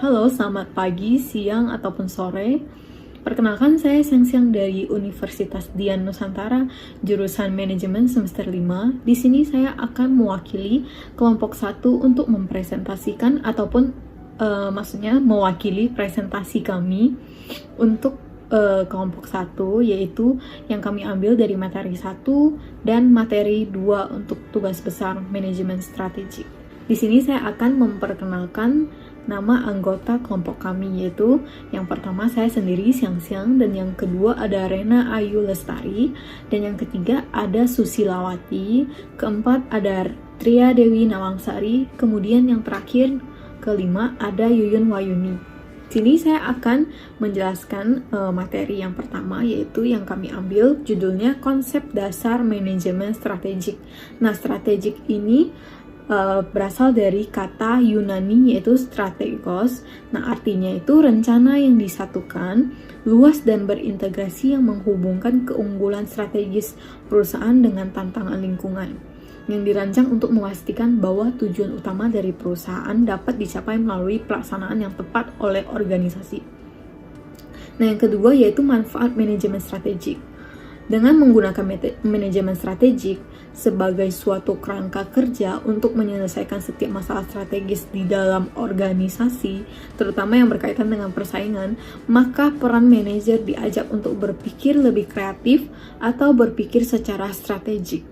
Halo, selamat pagi, siang, ataupun sore. Perkenalkan, saya Siang dari Universitas Dian Nusantara, jurusan Manajemen semester 5. Di sini saya akan mewakili kelompok 1 untuk mempresentasikan ataupun maksudnya mewakili presentasi kami untuk kelompok 1, yaitu yang kami ambil dari materi 1 dan materi 2 untuk tugas besar manajemen strategi. Di sini saya akan memperkenalkan nama anggota kelompok kami, yaitu yang pertama saya sendiri Siang, dan yang kedua ada Rena Ayu Lestari, dan yang ketiga ada Susilawati, keempat ada Tria Dewi Nawangsari, kemudian yang terakhir kelima ada Yuyun Wayuni. Sini saya akan menjelaskan materi yang pertama, yaitu yang kami ambil judulnya konsep dasar manajemen strategik. Nah, strategik ini berasal dari kata Yunani yaitu strategos. Nah, artinya itu rencana yang disatukan, luas dan berintegrasi yang menghubungkan keunggulan strategis perusahaan dengan tantangan lingkungan, yang dirancang untuk memastikan bahwa tujuan utama dari perusahaan dapat dicapai melalui pelaksanaan yang tepat oleh organisasi. Nah, yang kedua yaitu manfaat manajemen strategik. Dengan menggunakan manajemen strategik sebagai suatu kerangka kerja untuk menyelesaikan setiap masalah strategis di dalam organisasi, terutama yang berkaitan dengan persaingan, maka peran manajer diajak untuk berpikir lebih kreatif atau berpikir secara strategik.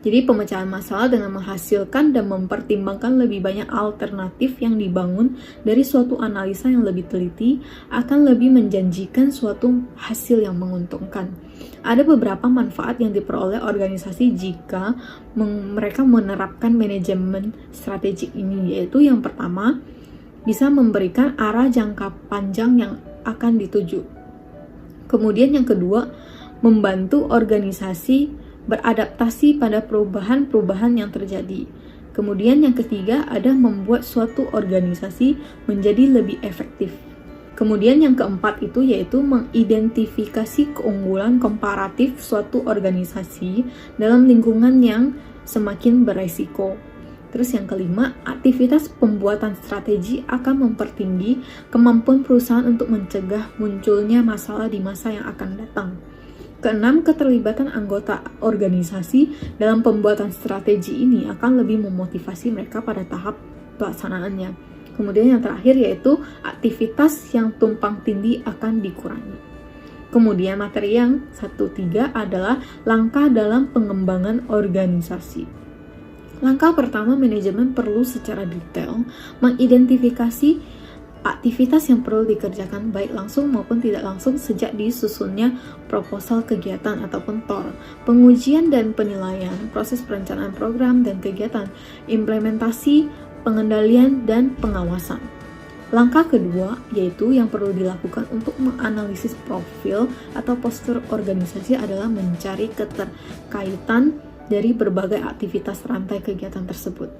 Jadi pemecahan masalah dengan menghasilkan dan mempertimbangkan lebih banyak alternatif yang dibangun dari suatu analisa yang lebih teliti akan lebih menjanjikan suatu hasil yang menguntungkan. Ada beberapa manfaat yang diperoleh organisasi jika mereka menerapkan manajemen strategik ini, yaitu yang pertama, bisa memberikan arah jangka panjang yang akan dituju. Kemudian yang kedua, membantu organisasi beradaptasi pada perubahan-perubahan yang terjadi. Kemudian yang ketiga ada membuat suatu organisasi menjadi lebih efektif. Kemudian yang keempat itu yaitu mengidentifikasi keunggulan komparatif suatu organisasi dalam lingkungan yang semakin beresiko. Terus yang kelima, aktivitas pembuatan strategi akan mempertinggi kemampuan perusahaan untuk mencegah munculnya masalah di masa yang akan datang. Keenam, keterlibatan anggota organisasi dalam pembuatan strategi ini akan lebih memotivasi mereka pada tahap pelaksanaannya. Kemudian yang terakhir yaitu aktivitas yang tumpang tindih akan dikurangi. Kemudian materi yang 1-3 adalah langkah dalam pengembangan organisasi. Langkah pertama, manajemen perlu secara detail mengidentifikasi aktivitas yang perlu dikerjakan baik langsung maupun tidak langsung sejak disusunnya proposal kegiatan ataupun TOR, pengujian dan penilaian, proses perencanaan program dan kegiatan, implementasi, pengendalian, dan pengawasan. Langkah kedua yaitu yang perlu dilakukan untuk menganalisis profil atau postur organisasi adalah mencari keterkaitan dari berbagai aktivitas rantai kegiatan tersebut,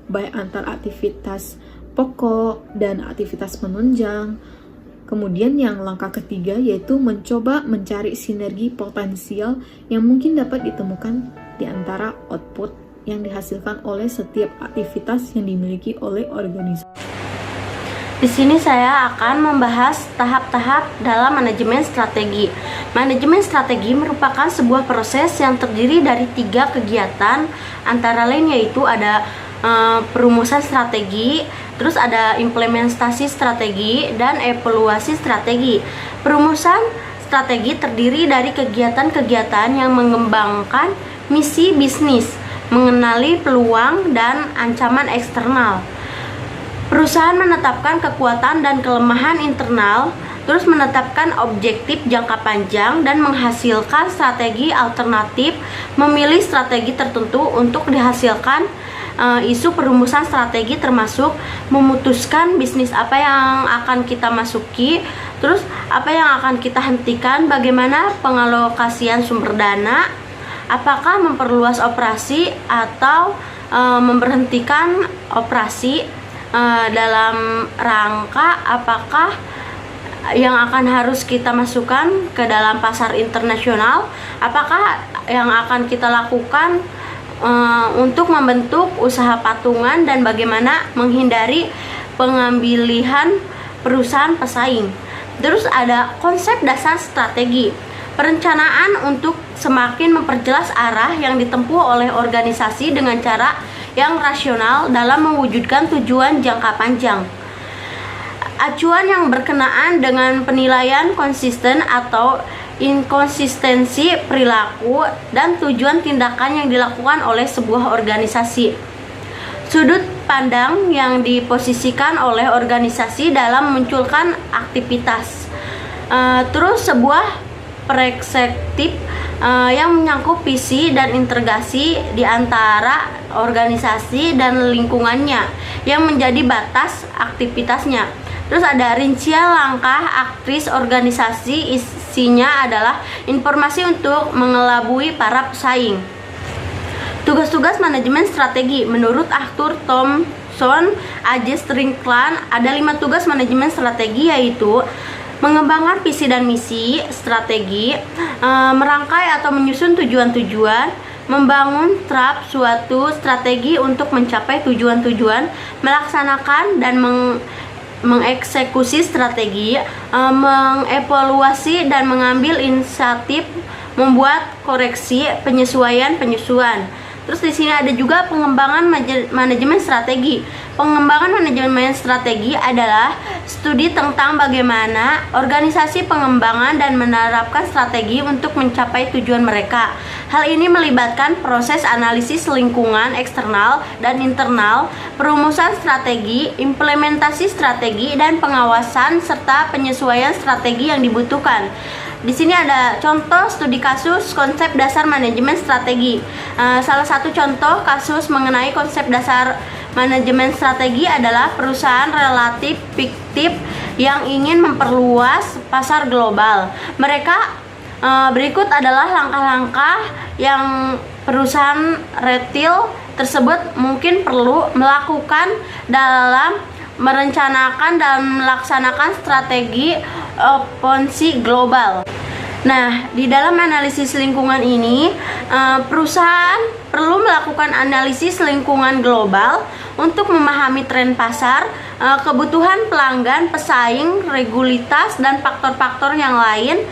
baik antar aktivitas pokok dan aktivitas penunjang. Kemudian yang langkah ketiga yaitu mencoba mencari sinergi potensial yang mungkin dapat ditemukan di antara output yang dihasilkan oleh setiap aktivitas yang dimiliki oleh organisasi. Di sini saya akan membahas tahap-tahap dalam manajemen strategi. Manajemen strategi merupakan sebuah proses yang terdiri dari 3 kegiatan, antara lain yaitu ada perumusan strategi, terus ada implementasi strategi, dan evaluasi strategi. Perumusan strategi terdiri dari kegiatan-kegiatan yang mengembangkan misi bisnis, mengenali peluang dan ancaman eksternal. Perusahaan menetapkan kekuatan dan kelemahan internal, terus menetapkan objektif jangka panjang dan menghasilkan strategi alternatif, memilih strategi tertentu untuk dihasilkan isu perumusan strategi termasuk memutuskan bisnis apa yang akan kita masuki, terus apa yang akan kita hentikan, bagaimana pengalokasian sumber dana, apakah memperluas operasi atau memberhentikan operasi, dalam rangka apakah yang akan harus kita masukkan ke dalam pasar internasional, apakah yang akan kita lakukan untuk membentuk usaha patungan, dan bagaimana menghindari pengambilihan perusahaan pesaing. Terus ada konsep dasar strategi. Perencanaan untuk semakin memperjelas arah yang ditempuh oleh organisasi dengan cara yang rasional dalam mewujudkan tujuan jangka panjang. Acuan yang berkenaan dengan penilaian konsisten atau inkonsistensi perilaku dan tujuan tindakan yang dilakukan oleh sebuah organisasi. Sudut pandang yang diposisikan oleh organisasi dalam memunculkan aktivitas. Terus sebuah perspektif yang menyangkut visi dan integrasi di antara organisasi dan lingkungannya yang menjadi batas aktivitasnya. Terus ada rincian langkah aktris organisasi, isinya adalah informasi untuk mengelabui para pesaing. Tugas-tugas manajemen strategi menurut Arthur Thomson, A.J. Strickland ada 5 tugas manajemen strategi, yaitu mengembangkan visi dan misi strategi, merangkai atau menyusun tujuan-tujuan, membangun suatu strategi untuk mencapai tujuan-tujuan, melaksanakan dan mengeksekusi strategi, mengevaluasi dan mengambil inisiatif, membuat koreksi, penyesuaian. Terus di sini ada juga pengembangan manajemen strategi. Pengembangan manajemen strategi adalah studi tentang bagaimana organisasi pengembangan dan menerapkan strategi untuk mencapai tujuan mereka. Hal ini melibatkan proses analisis lingkungan eksternal dan internal, perumusan strategi, implementasi strategi, dan pengawasan serta penyesuaian strategi yang dibutuhkan. Di sini ada contoh studi kasus konsep dasar manajemen strategi. Salah satu contoh kasus mengenai konsep dasar manajemen strategi adalah perusahaan relatif fiktif yang ingin memperluas pasar global. Berikut adalah langkah-langkah yang perusahaan retail tersebut mungkin perlu melakukan dalam merencanakan dan melaksanakan strategi ekspansi global. Nah, di dalam analisis lingkungan ini, perusahaan perlu melakukan analisis lingkungan global untuk memahami tren pasar, kebutuhan pelanggan, pesaing, regulitas, dan faktor-faktor yang lain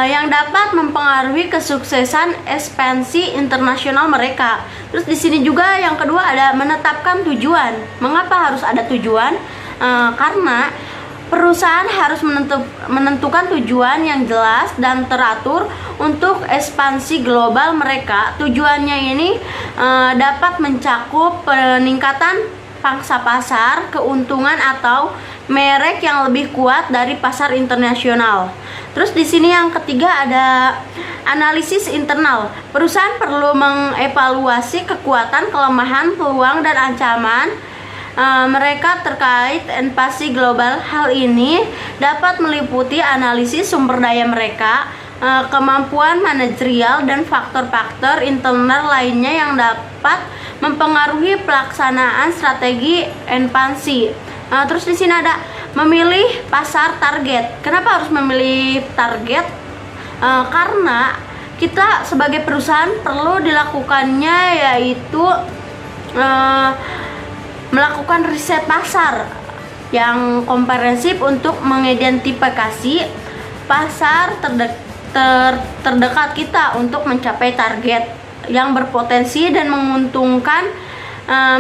yang dapat mempengaruhi kesuksesan ekspansi internasional mereka. Terus di sini juga yang kedua ada menetapkan tujuan. Mengapa harus ada tujuan? Karena perusahaan harus menentukan tujuan yang jelas dan teratur untuk ekspansi global mereka. Tujuannya ini dapat mencakup peningkatan pangsa pasar, keuntungan atau merek yang lebih kuat dari pasar internasional. Terus di sini yang ketiga ada analisis internal. Perusahaan perlu mengevaluasi kekuatan, kelemahan, peluang, dan ancaman mereka terkait ekspansi global. Hal ini dapat meliputi analisis sumber daya mereka, kemampuan manajerial, dan faktor-faktor internal lainnya yang dapat mempengaruhi pelaksanaan strategi ekspansi. Terus di sini ada memilih pasar target. Kenapa harus memilih target? Karena kita sebagai perusahaan perlu dilakukannya yaitu melakukan riset pasar yang komprehensif untuk mengidentifikasi pasar terdekat kita untuk mencapai target yang berpotensi dan menguntungkan,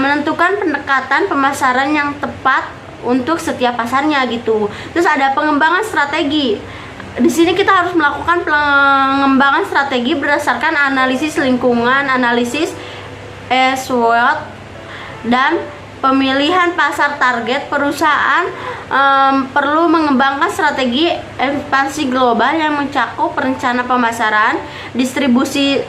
menentukan pendekatan pemasaran yang tepat untuk setiap pasarnya gitu. Terus ada pengembangan strategi. Di sini kita harus melakukan pengembangan strategi berdasarkan analisis lingkungan, analisis SWOT, dan pemilihan pasar target. Perusahaan perlu mengembangkan strategi ekspansi global yang mencakup rencana pemasaran, distribusi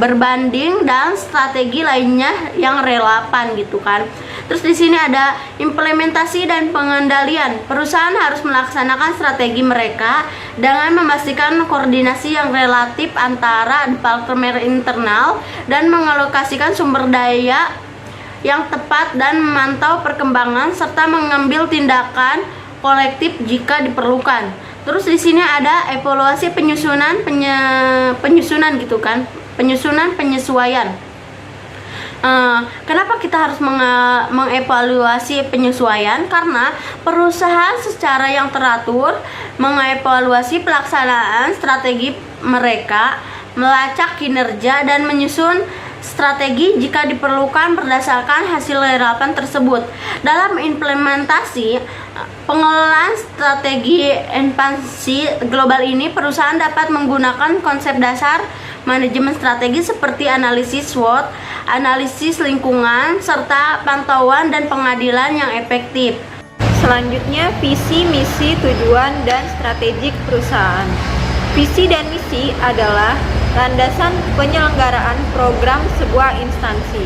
berbanding, dan strategi lainnya yang relevan gitu kan. Terus di sini ada implementasi dan pengendalian. Perusahaan harus melaksanakan strategi mereka dengan memastikan koordinasi yang relatif antara departemen internal dan mengalokasikan sumber daya yang tepat dan memantau perkembangan serta mengambil tindakan kolektif jika diperlukan. Terus di sini ada evaluasi penyusunan gitu kan, penyusunan penyesuaian. Kenapa kita harus mengevaluasi penyesuaian? Karena perusahaan secara yang teratur mengevaluasi pelaksanaan strategi mereka, melacak kinerja dan menyusun strategi jika diperlukan berdasarkan hasil relevan tersebut. Dalam implementasi pengelolaan strategi ekspansi global ini, perusahaan dapat menggunakan konsep dasar manajemen strategi seperti analisis SWOT, analisis lingkungan, serta pantauan dan pengadilan yang efektif. Selanjutnya, visi, misi, tujuan, dan strategik perusahaan. Visi dan misi adalah landasan penyelenggaraan program sebuah instansi.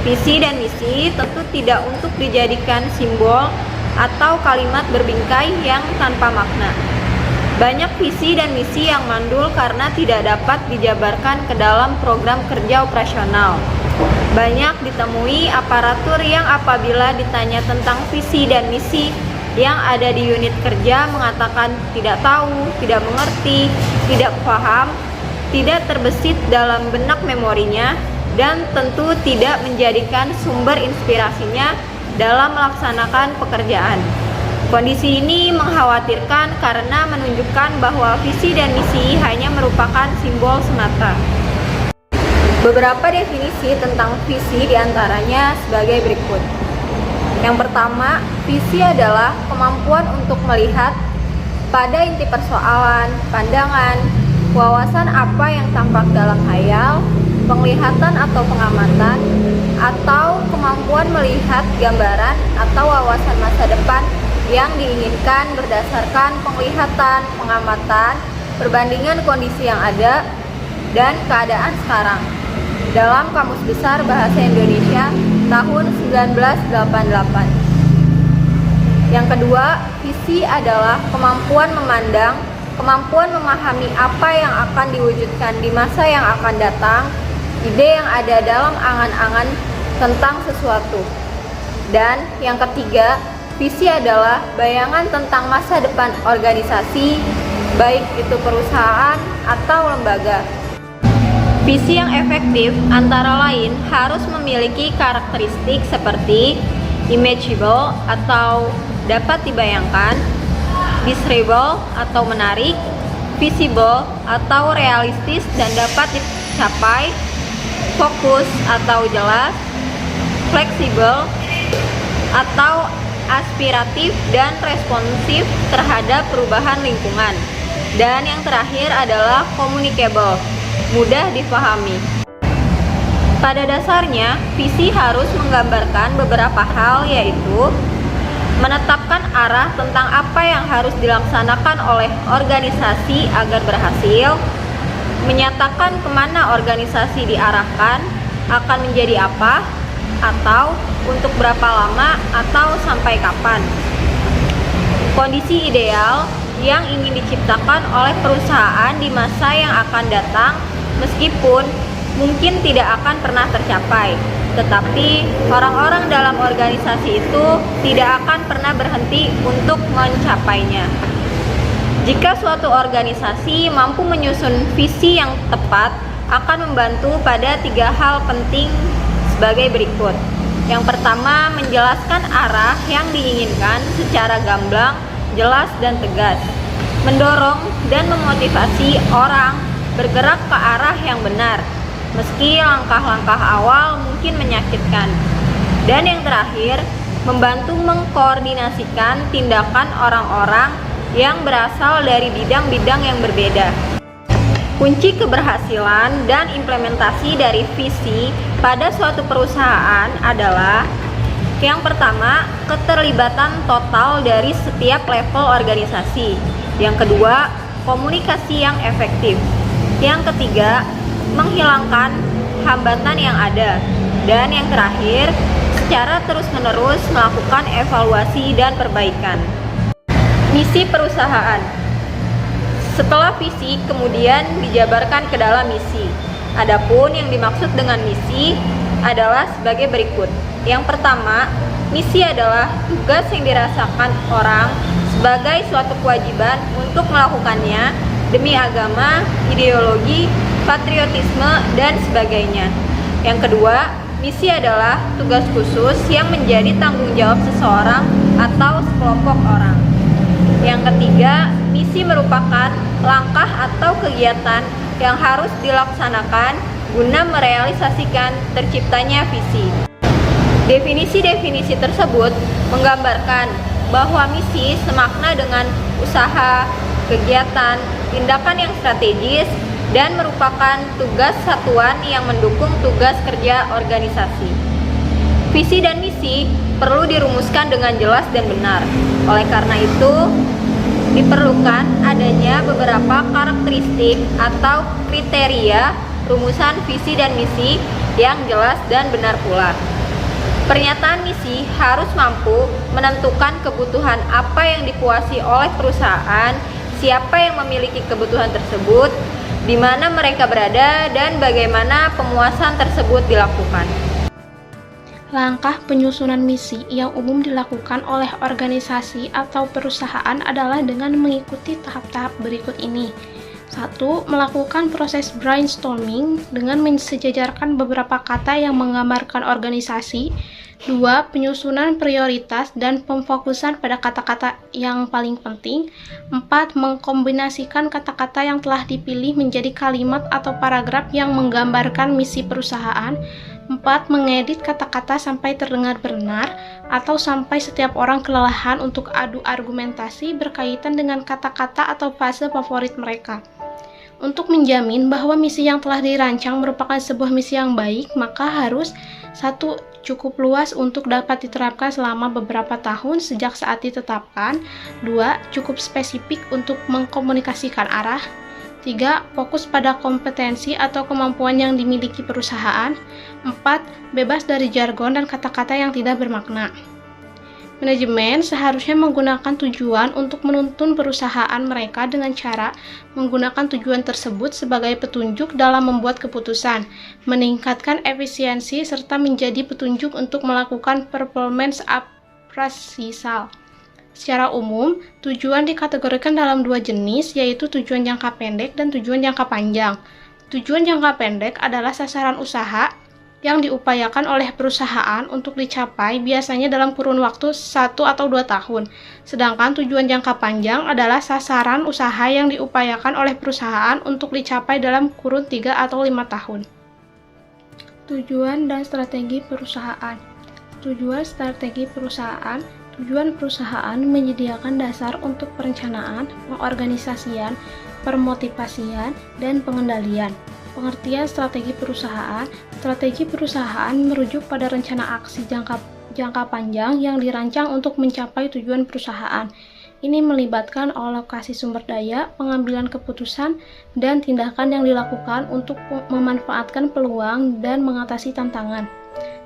Visi dan misi tentu tidak untuk dijadikan simbol atau kalimat berbingkai yang tanpa makna. Banyak visi dan misi yang mandul karena tidak dapat dijabarkan ke dalam program kerja operasional. Banyak ditemui aparatur yang apabila ditanya tentang visi dan misi yang ada di unit kerja mengatakan tidak tahu, tidak mengerti, tidak paham, tidak terbesit dalam benak memorinya, dan tentu tidak menjadikan sumber inspirasinya dalam melaksanakan pekerjaan. Kondisi ini mengkhawatirkan karena menunjukkan bahwa visi dan misi hanya merupakan simbol semata. Beberapa definisi tentang visi diantaranya sebagai berikut. Yang pertama, visi adalah kemampuan untuk melihat pada inti persoalan, pandangan, wawasan apa yang tampak dalam hayal, penglihatan atau pengamatan, atau kemampuan melihat gambaran atau wawasan masa depan yang diinginkan berdasarkan penglihatan, pengamatan, perbandingan kondisi yang ada, dan keadaan sekarang. Dalam Kamus Besar Bahasa Indonesia tahun 1988. Yang kedua, visi adalah kemampuan memandang, kemampuan memahami apa yang akan diwujudkan di masa yang akan datang, ide yang ada dalam angan-angan tentang sesuatu. Dan yang ketiga, visi adalah bayangan tentang masa depan organisasi, baik itu perusahaan atau lembaga. Visi yang efektif antara lain harus memiliki karakteristik seperti imaginable atau dapat dibayangkan, desirable atau menarik, visible atau realistis dan dapat dicapai, fokus atau jelas, fleksibel atau aspiratif dan responsif terhadap perubahan lingkungan. Dan yang terakhir adalah communicable, mudah dipahami. Pada dasarnya, visi harus menggambarkan beberapa hal, yaitu menetapkan arah tentang apa yang harus dilaksanakan oleh organisasi agar berhasil, menyatakan kemana organisasi diarahkan, akan menjadi apa, atau untuk berapa lama atau sampai kapan. Kondisi ideal yang ingin diciptakan oleh perusahaan di masa yang akan datang, meskipun mungkin tidak akan pernah tercapai, tetapi orang-orang dalam organisasi itu tidak akan pernah berhenti untuk mencapainya. Jika suatu organisasi mampu menyusun visi yang tepat, akan membantu pada 3 hal penting sebagai berikut. Yang pertama, menjelaskan arah yang diinginkan secara gamblang, jelas dan tegas. Mendorong dan memotivasi orang bergerak ke arah yang benar, meski langkah-langkah awal mungkin menyakitkan. Dan yang terakhir, membantu mengkoordinasikan tindakan orang-orang yang berasal dari bidang-bidang yang berbeda. Kunci keberhasilan dan implementasi dari visi pada suatu perusahaan adalah: yang pertama, keterlibatan total dari setiap level organisasi. Yang kedua, komunikasi yang efektif. Yang ketiga, menghilangkan hambatan yang ada. Dan yang terakhir, secara terus-menerus melakukan evaluasi dan perbaikan. Misi perusahaan. Setelah visi, kemudian dijabarkan ke dalam misi. Adapun yang dimaksud dengan misi adalah sebagai berikut. Yang pertama, misi adalah tugas yang dirasakan orang sebagai suatu kewajiban untuk melakukannya demi agama, ideologi, patriotisme, dan sebagainya. Yang kedua, Misi adalah tugas khusus yang menjadi tanggung jawab seseorang atau sekelompok orang. Yang ketiga, misi merupakan langkah atau kegiatan yang harus dilaksanakan guna merealisasikan terciptanya visi. Definisi-definisi tersebut menggambarkan bahwa misi semakna dengan usaha, kegiatan, tindakan yang strategis, dan merupakan tugas satuan yang mendukung tugas kerja organisasi. Visi dan misi perlu dirumuskan dengan jelas dan benar. Oleh karena itu, diperlukan adanya beberapa karakteristik atau kriteria rumusan visi dan misi yang jelas dan benar pula. Pernyataan misi harus mampu menentukan kebutuhan apa yang dipuasi oleh perusahaan, siapa yang memiliki kebutuhan tersebut, di mana mereka berada, dan bagaimana pemuasan tersebut dilakukan. Langkah penyusunan misi yang umum dilakukan oleh organisasi atau perusahaan adalah dengan mengikuti tahap-tahap berikut ini. 1. Melakukan proses brainstorming dengan mensejajarkan beberapa kata yang menggambarkan organisasi. 2. Penyusunan prioritas dan pemfokusan pada kata-kata yang paling penting. 4. Mengkombinasikan kata-kata yang telah dipilih menjadi kalimat atau paragraf yang menggambarkan misi perusahaan. 4. Mengedit kata-kata sampai terdengar benar atau sampai setiap orang kelelahan untuk adu argumentasi berkaitan dengan kata-kata atau fase favorit mereka. Untuk menjamin bahwa misi yang telah dirancang merupakan sebuah misi yang baik, maka harus 1. Cukup luas untuk dapat diterapkan selama beberapa tahun sejak saat ditetapkan. 2. Cukup spesifik untuk mengkomunikasikan arah. 3. Fokus pada kompetensi atau kemampuan yang dimiliki perusahaan. 4. Bebas dari jargon dan kata-kata yang tidak bermakna. Manajemen seharusnya menggunakan tujuan untuk menuntun perusahaan mereka dengan cara menggunakan tujuan tersebut sebagai petunjuk dalam membuat keputusan, meningkatkan efisiensi, serta menjadi petunjuk untuk melakukan performance appraisal. Secara umum, tujuan dikategorikan dalam dua jenis, yaitu tujuan jangka pendek dan tujuan jangka panjang. Tujuan jangka pendek adalah sasaran usaha yang diupayakan oleh perusahaan untuk dicapai biasanya dalam kurun waktu 1 atau 2 tahun. Sedangkan tujuan jangka panjang adalah sasaran usaha yang diupayakan oleh perusahaan untuk dicapai dalam kurun 3 atau 5 tahun. Tujuan dan strategi perusahaan. Tujuan strategi perusahaan. Tujuan perusahaan menyediakan dasar untuk perencanaan, pengorganisasian, permotivasian, dan pengendalian. Pengertian strategi perusahaan. Strategi perusahaan merujuk pada rencana aksi jangka panjang yang dirancang untuk mencapai tujuan perusahaan. Ini melibatkan alokasi sumber daya, pengambilan keputusan, dan tindakan yang dilakukan untuk memanfaatkan peluang dan mengatasi tantangan.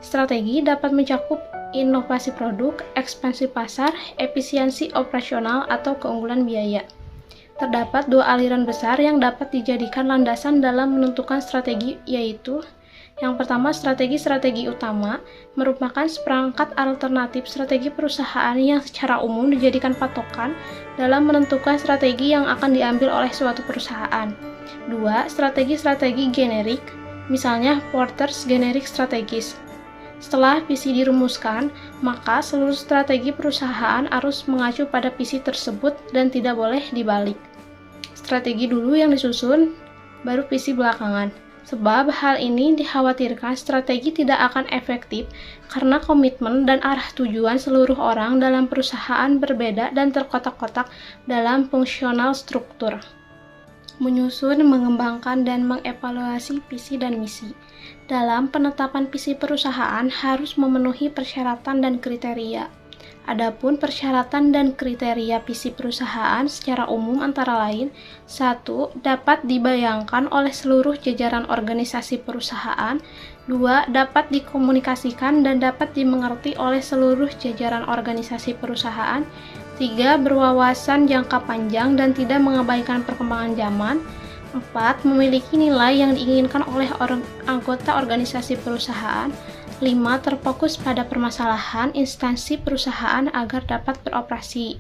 Strategi dapat mencakup inovasi produk, ekspansi pasar, efisiensi operasional, atau keunggulan biaya. Terdapat dua aliran besar yang dapat dijadikan landasan dalam menentukan strategi, yaitu yang pertama, strategi utama merupakan seperangkat alternatif strategi perusahaan yang secara umum dijadikan patokan dalam menentukan strategi yang akan diambil oleh suatu perusahaan. 2. Strategi generik, misalnya Porter's Generic Strategies. Setelah visi dirumuskan, maka seluruh strategi perusahaan harus mengacu pada visi tersebut dan tidak boleh dibalik. Strategi dulu yang disusun, baru visi belakangan. Sebab hal ini dikhawatirkan strategi tidak akan efektif karena komitmen dan arah tujuan seluruh orang dalam perusahaan berbeda dan terkotak-kotak dalam fungsional struktur. Menyusun, mengembangkan, dan mengevaluasi visi dan misi. Dalam penetapan visi perusahaan harus memenuhi persyaratan dan kriteria. Adapun persyaratan dan kriteria visi perusahaan secara umum antara lain: 1. Dapat dibayangkan oleh seluruh jajaran organisasi perusahaan. 2. Dapat dikomunikasikan dan dapat dimengerti oleh seluruh jajaran organisasi perusahaan. 3. Berwawasan jangka panjang dan tidak mengabaikan perkembangan zaman. 4. Memiliki nilai yang diinginkan oleh anggota organisasi perusahaan. 5. Terfokus pada permasalahan instansi perusahaan agar dapat beroperasi.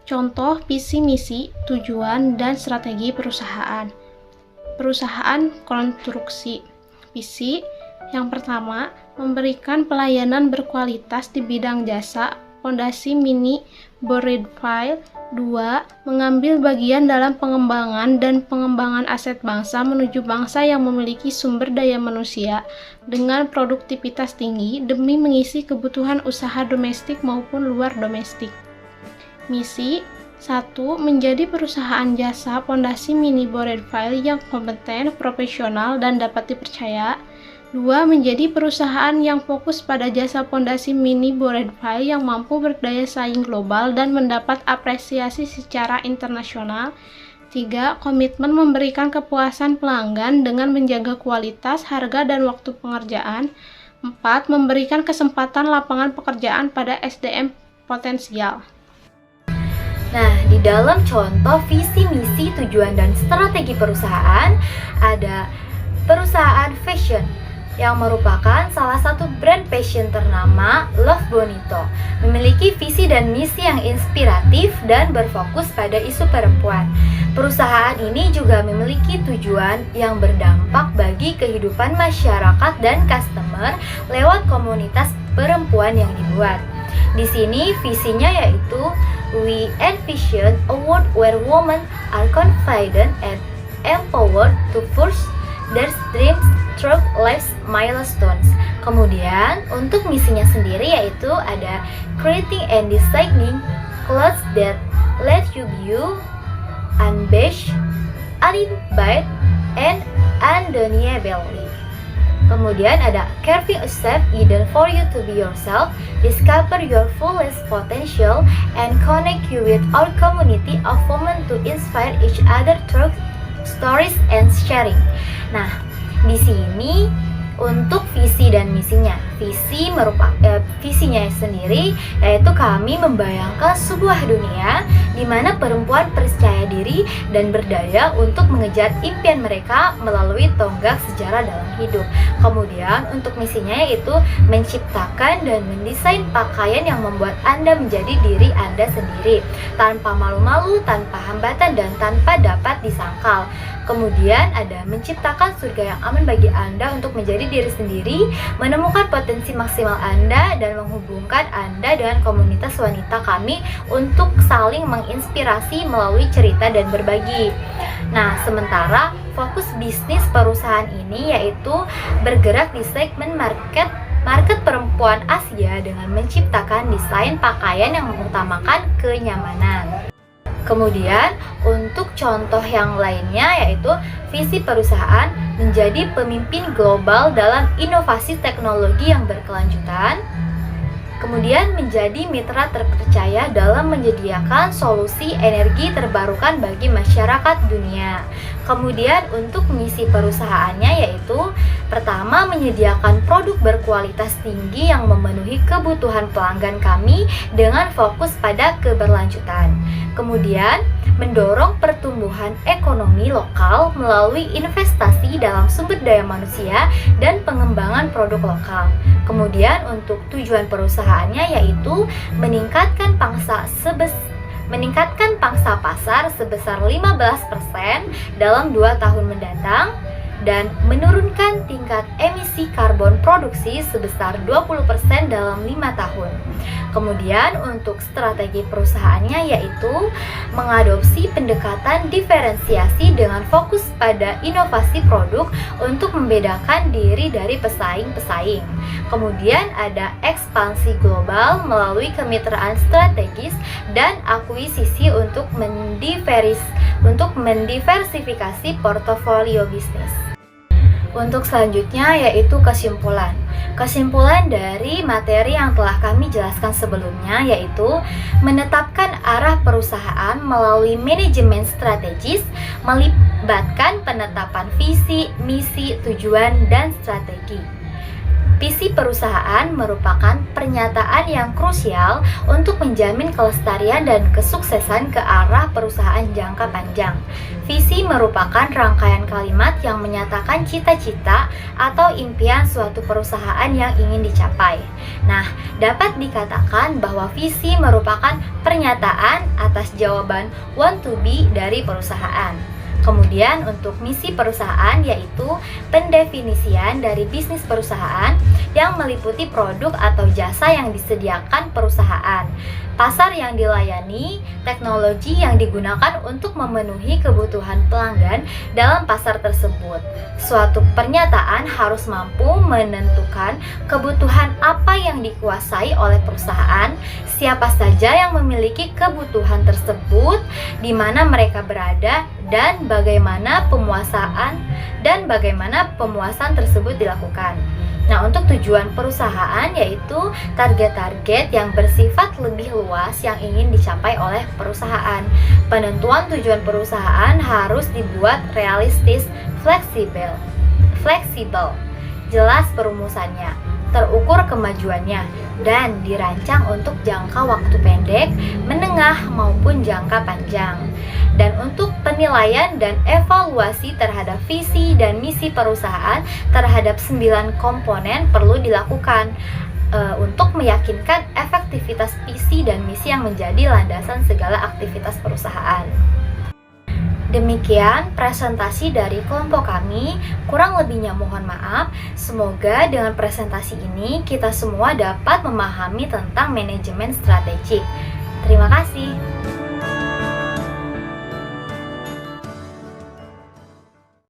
Contoh visi misi, tujuan, dan strategi perusahaan. Perusahaan konstruksi. Visi yang pertama, memberikan pelayanan berkualitas di bidang jasa, Fondasi Mini Boredavel. 2. Mengambil bagian dalam pengembangan dan pengembangan aset bangsa menuju bangsa yang memiliki sumber daya manusia dengan produktivitas tinggi demi mengisi kebutuhan usaha domestik maupun luar domestik. Misi 1. Menjadi perusahaan jasa Fondasi Mini Boredavel yang kompeten, profesional, dan dapat dipercaya. 2. Menjadi perusahaan yang fokus pada jasa Fondasi Mini Boredavel yang mampu berdaya saing global dan mendapat apresiasi secara internasional. 3. Komitmen memberikan kepuasan pelanggan dengan menjaga kualitas, harga, dan waktu pengerjaan. 4. Memberikan kesempatan lapangan pekerjaan pada SDM potensial. Nah, di dalam contoh visi, misi, tujuan, dan strategi perusahaan ada perusahaan fashion yang merupakan salah satu brand fashion ternama, Love Bonito, memiliki visi dan misi yang inspiratif dan berfokus pada isu perempuan. Perusahaan ini juga memiliki tujuan yang berdampak bagi kehidupan masyarakat dan customer lewat komunitas perempuan yang dibuat. Di sini visinya yaitu We envision a world where women are confident and empowered to pursue their dreams through life's milestones. Kemudian untuk misinya sendiri yaitu ada creating and designing clothes that let you be unabashed, uninhibited, and undeniably. Kemudian ada carving a safe hidden for you to be yourself, discover your fullest potential, and connect you with our community of women to inspire each other through stories and sharing. Nah, di sini untuk visi dan misinya. Visinya sendiri yaitu kami membayangkan sebuah dunia di mana perempuan percaya diri dan berdaya untuk mengejar impian mereka melalui tonggak sejarah dalam hidup. Kemudian untuk misinya yaitu menciptakan dan mendesain pakaian yang membuat Anda menjadi diri Anda sendiri tanpa malu-malu, tanpa hambatan, dan tanpa dapat disangkal. Kemudian ada menciptakan surga yang aman bagi Anda untuk menjadi diri sendiri, menemukan potensi maksimal Anda, dan menghubungkan Anda dengan komunitas wanita kami untuk saling menginspirasi melalui cerita dan berbagi. Nah, sementara fokus bisnis perusahaan ini yaitu bergerak di segmen market perempuan Asia dengan menciptakan desain pakaian yang mengutamakan kenyamanan. Kemudian untuk contoh yang lainnya yaitu visi perusahaan menjadi pemimpin global dalam inovasi teknologi yang berkelanjutan. Kemudian menjadi mitra terpercaya dalam menyediakan solusi energi terbarukan bagi masyarakat dunia. Kemudian untuk misi perusahaannya yaitu pertama, menyediakan produk berkualitas tinggi yang memenuhi kebutuhan pelanggan kami dengan fokus pada keberlanjutan. Kemudian mendorong pertumbuhan ekonomi lokal melalui investasi dalam sumber daya manusia dan pengembangan produk lokal. Kemudian untuk tujuan perusahaannya yaitu meningkatkan pangsa pasar sebesar 15% dalam 2 tahun mendatang dan menurunkan tingkat emisi karbon produksi sebesar 20% dalam 5 tahun. Kemudian untuk strategi perusahaannya yaitu mengadopsi pendekatan diferensiasi dengan fokus pada inovasi produk untuk membedakan diri dari pesaing-pesaing. Kemudian ada ekspansi global melalui kemitraan strategis dan akuisisi untuk mendiversifikasi portofolio bisnis. Untuk selanjutnya yaitu kesimpulan. Kesimpulan dari materi yang telah kami jelaskan sebelumnya yaitu menetapkan arah perusahaan melalui manajemen strategis, melibatkan penetapan visi, misi, tujuan, dan strategi. Visi perusahaan merupakan pernyataan yang krusial untuk menjamin kelestarian dan kesuksesan ke arah perusahaan jangka panjang. Visi merupakan rangkaian kalimat yang menyatakan cita-cita atau impian suatu perusahaan yang ingin dicapai. Nah, dapat dikatakan bahwa visi merupakan pernyataan atas jawaban want to be dari perusahaan. Kemudian untuk misi perusahaan yaitu pendefinisian dari bisnis perusahaan yang meliputi produk atau jasa yang disediakan perusahaan, pasar yang dilayani, teknologi yang digunakan untuk memenuhi kebutuhan pelanggan dalam pasar tersebut. Suatu pernyataan harus mampu menentukan kebutuhan apa yang dikuasai oleh perusahaan, siapa saja yang memiliki kebutuhan tersebut, di mana mereka berada, dan bagaimana pemuasan tersebut dilakukan. Nah, untuk tujuan perusahaan yaitu target-target yang bersifat lebih luas yang ingin dicapai oleh perusahaan. Penentuan tujuan perusahaan harus dibuat realistis, fleksibel, jelas perumusannya, terukur kemajuannya, dan dirancang untuk jangka waktu pendek, menengah, maupun jangka panjang. Dan untuk penilaian dan evaluasi terhadap visi dan misi perusahaan terhadap 9 komponen perlu dilakukan untuk meyakinkan efektivitas visi dan misi yang menjadi landasan segala aktivitas perusahaan. Demikian presentasi dari kelompok kami, kurang lebihnya mohon maaf. Semoga dengan presentasi ini kita semua dapat memahami tentang manajemen strategik. Terima kasih.